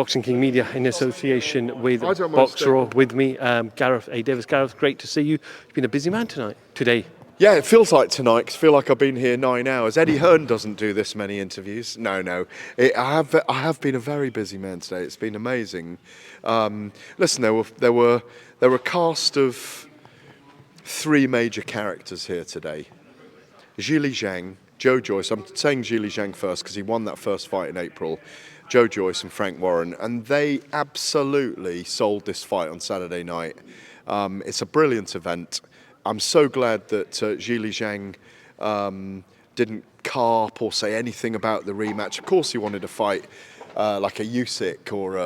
Boxing King Media in association with I don't mind Boxer with me, Gareth A. Davies. Gareth, great to see you. You've been a busy man today. Yeah, it feels like tonight, 'cause I feel like I've been here 9 hours. Eddie Hearn doesn't do this many interviews. No. I have been a very busy man today. It's been amazing. Listen, there were a cast of 3 major characters here today. Zhang, Joyce. I'm saying Zhang first because he won that first fight in April. Joyce and Frank Warren, and they absolutely sold this fight on Saturday night. It's a brilliant event. I'm so glad that Zhang didn't carp or say anything about the rematch. Of course, he wanted to fight like a Usyk or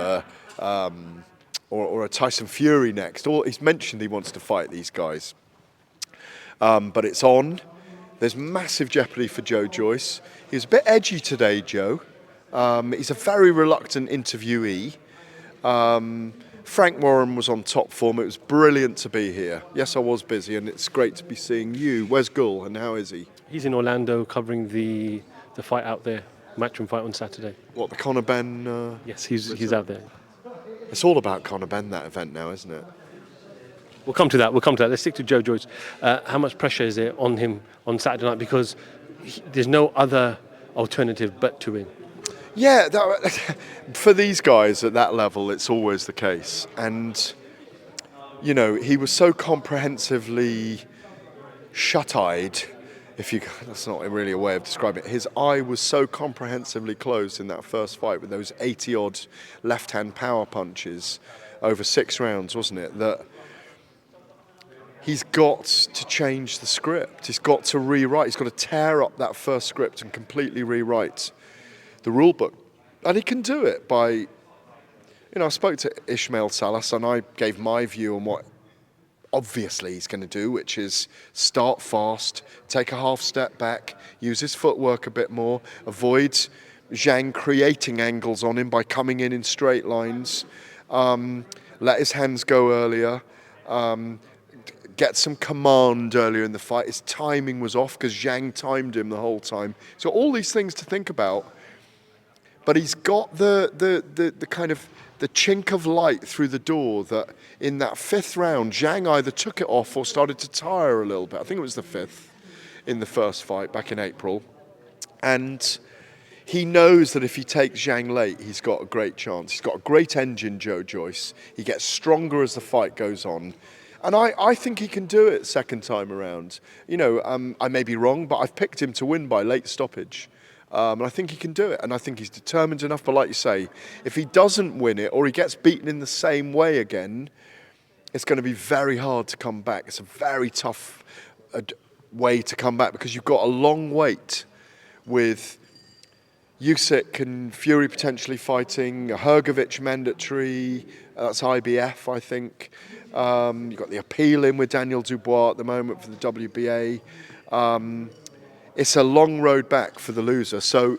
a Tyson Fury next. He's mentioned he wants to fight these guys, but it's on. There's massive jeopardy for Joyce. He was a bit edgy today, Joe. He's a very reluctant interviewee. Frank Warren was on top form. It was brilliant to be here. Yes, I was busy, and it's great to be seeing you. Where's Gull, and how is he? He's in Orlando covering the fight out there, matchroom fight on Saturday. What, the CONOR Benn? Yes, he's out there. It's all about CONOR Benn, that event now, isn't it? We'll come to that. Let's stick to Joyce. How much pressure is there on him on Saturday night? Because there's no other alternative but to win. Yeah, for these guys at that level, it's always the case. And, you know, he was so comprehensively shut-eyed, that's not really a way of describing it. His eye was so comprehensively closed in that first fight with those 80-odd left-hand power punches over 6 rounds, wasn't it? That he's got to change the script. He's got to rewrite. He's got to tear up that first script and completely rewrite the rule book. And he can do it by, I spoke to Ismail Salas and I gave my view on what obviously he's going to do, which is start fast, take a half step back, use his footwork a bit more, avoid Zhang creating angles on him by coming in straight lines, let his hands go earlier, get some command earlier in the fight. His timing was off because Zhang timed him the whole time. So all these things to think about. But he's got the kind of the chink of light through the door that in that 5th round, Zhang either took it off or started to tire a little bit. I think it was the 5th in the first fight back in April. And he knows that if he takes Zhang late, he's got a great chance. He's got a great engine, Joyce. He gets stronger as the fight goes on. And I think he can do it second time around. I may be wrong, but I've picked him to win by late stoppage. And I think he can do it. And I think he's determined enough. But like you say, if he doesn't win it or he gets beaten in the same way again, it's going to be very hard to come back. It's a very tough way to come back because you've got a long wait with Usyk and Fury potentially fighting, Hrgovic mandatory, that's IBF, I think. You've got the appeal in with Daniel Dubois at the moment for the WBA. It's a long road back for the loser, so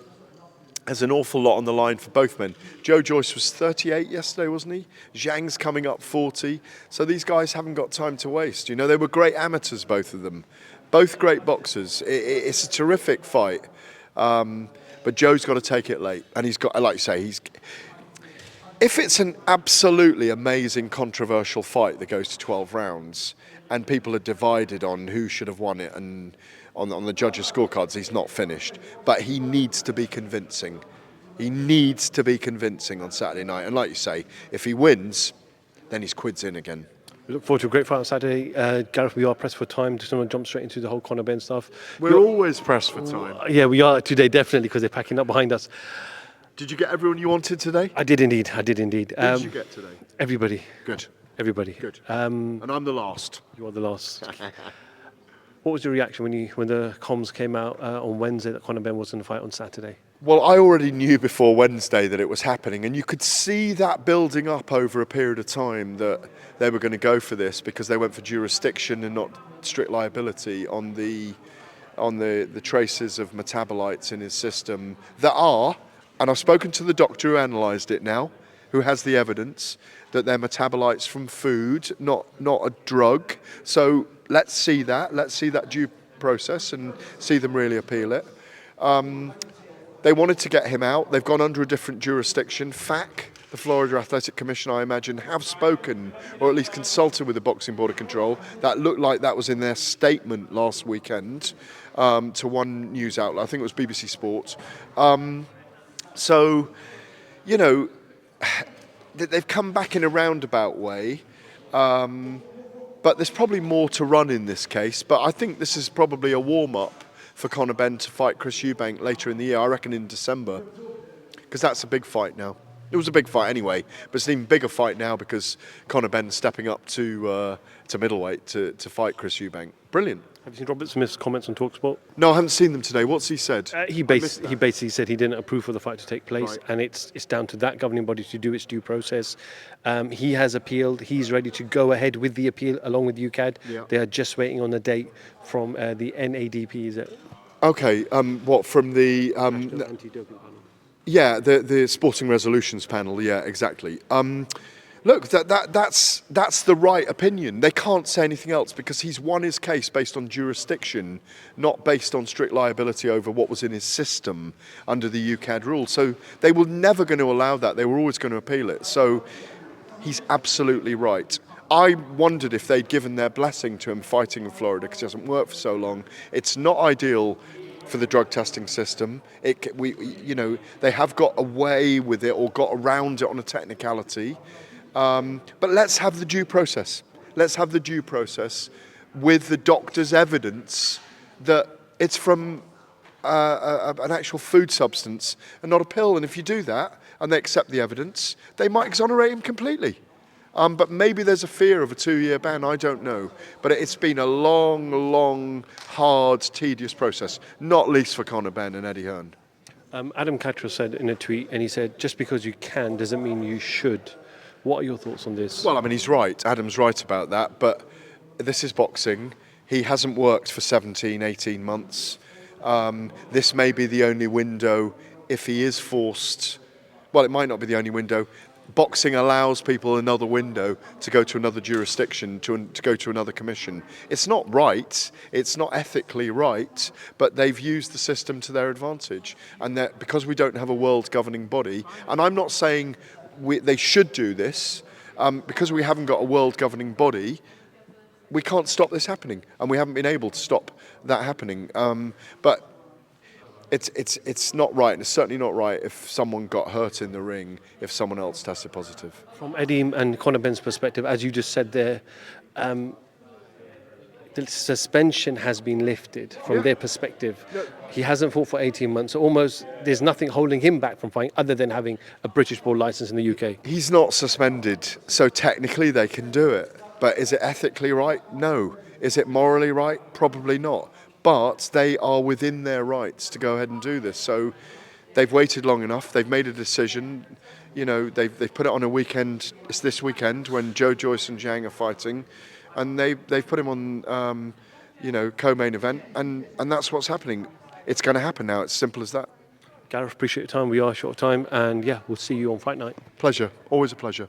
there's an awful lot on the line for both men. Joyce was 38 yesterday, wasn't he? Zhang's coming up 40, so these guys haven't got time to waste. They were great amateurs, both of them. Both great boxers. It's a terrific fight. But Joe's got to take it late, and he's got, like you say, if it's an absolutely amazing, controversial fight that goes to 12 rounds, and people are divided on who should have won it, and on the judges' scorecards, he's not finished. But he needs to be convincing. He needs to be convincing on Saturday night. And like you say, if he wins, then he's quids in again. We look forward to a great fight on Saturday. Gareth, we are pressed for time. Just want to jump straight into the whole CONOR Benn stuff. We're always pressed for time. Yeah, we are today, definitely, because they're packing up behind us. Did you get everyone you wanted today? I did indeed. Who did you get today? Everybody. Good. Everybody. Good. And I'm the last. You are the last. What was your reaction when the comms came out on Wednesday that CONOR Benn was in the fight on Saturday? Well, I already knew before Wednesday that it was happening, and you could see that building up over a period of time that they were going to go for this because they went for jurisdiction and not strict liability on the traces of metabolites in his system that are, and I've spoken to the doctor who analysed it now, who has the evidence that they're metabolites from food, not a drug. So let's see that due process and see them really appeal it. They wanted to get him out. They've gone under a different jurisdiction, FAC, the Florida Athletic Commission, I imagine, have spoken, or at least consulted with the Boxing Board of Control. That looked like that was in their statement last weekend to one news outlet. I think it was BBC Sport. So, you know, they've come back in a roundabout way. But there's probably more to run in this case. But I think this is probably a warm-up for Conor Benn to fight Chris Eubank later in the year, I reckon in December. Because that's a big fight now. It was a big fight anyway, but it's an even bigger fight now because Conor Benn's stepping up to middleweight to fight Chris Eubank. Brilliant. Have you seen Robert Smith's comments on TalkSport? No, I haven't seen them today. What's he said? He basically said he didn't approve for the fight to take place, Right. and it's down to that governing body to do its due process. He has appealed. He's ready to go ahead with the appeal along with UCAD. Yeah. They are just waiting on a date from the NADP. Is it? Okay, what from the National Anti-Doping Panel. yeah, the Sporting Resolutions Panel. Yeah, exactly. Look, that's the right opinion. They can't say anything else because he's won his case based on jurisdiction, not based on strict liability over what was in his system under the UCAD rule. So they were never going to allow that. They were always going to appeal it. So he's absolutely right. I wondered if they'd given their blessing to him fighting in Florida because it hasn't worked for so long. It's not ideal for the drug testing system. They have got away with it or got around it on a technicality. But let's have the due process. Let's have the due process with the doctor's evidence that it's from an actual food substance and not a pill. And if you do that and they accept the evidence, they might exonerate him completely. But maybe there's a fear of a 2-year ban, I don't know. But it's been a long, hard, tedious process, not least for Conor Benn and Eddie Hearn. Adam Catra said in a tweet, and he said, just because you can doesn't mean you should. What are your thoughts on this? Well, I mean, he's right. Adam's right about that. But this is boxing. He hasn't worked for 17, 18 months. This may be the only window if he is forced. Well, it might not be the only window. Boxing allows people another window to go to another jurisdiction, to go to another commission. It's not right, it's not ethically right, but they've used the system to their advantage. And that because we don't have a world governing body, and I'm not saying they should do this, because we haven't got a world governing body, we can't stop this happening, and we haven't been able to stop that happening. But it's not right, and it's certainly not right if someone got hurt in the ring if someone else tested positive. From Eddie and Conor Benn's perspective, as you just said there, the suspension has been lifted from their perspective. Yeah. He hasn't fought for 18 months. Almost there's nothing holding him back from fighting other than having a British ball license in the UK. He's not suspended, so technically they can do it. But is it ethically right? No. Is it morally right? Probably not. But they are within their rights to go ahead and do this. So they've waited long enough. They've made a decision. You know, they've put it on a weekend. It's this weekend when Joyce and Zhang are fighting, and they've put him on, co-main event, and that's what's happening. It's going to happen now. It's simple as that. Gareth, appreciate your time. We are short of time, and we'll see you on fight night. Pleasure. Always a pleasure.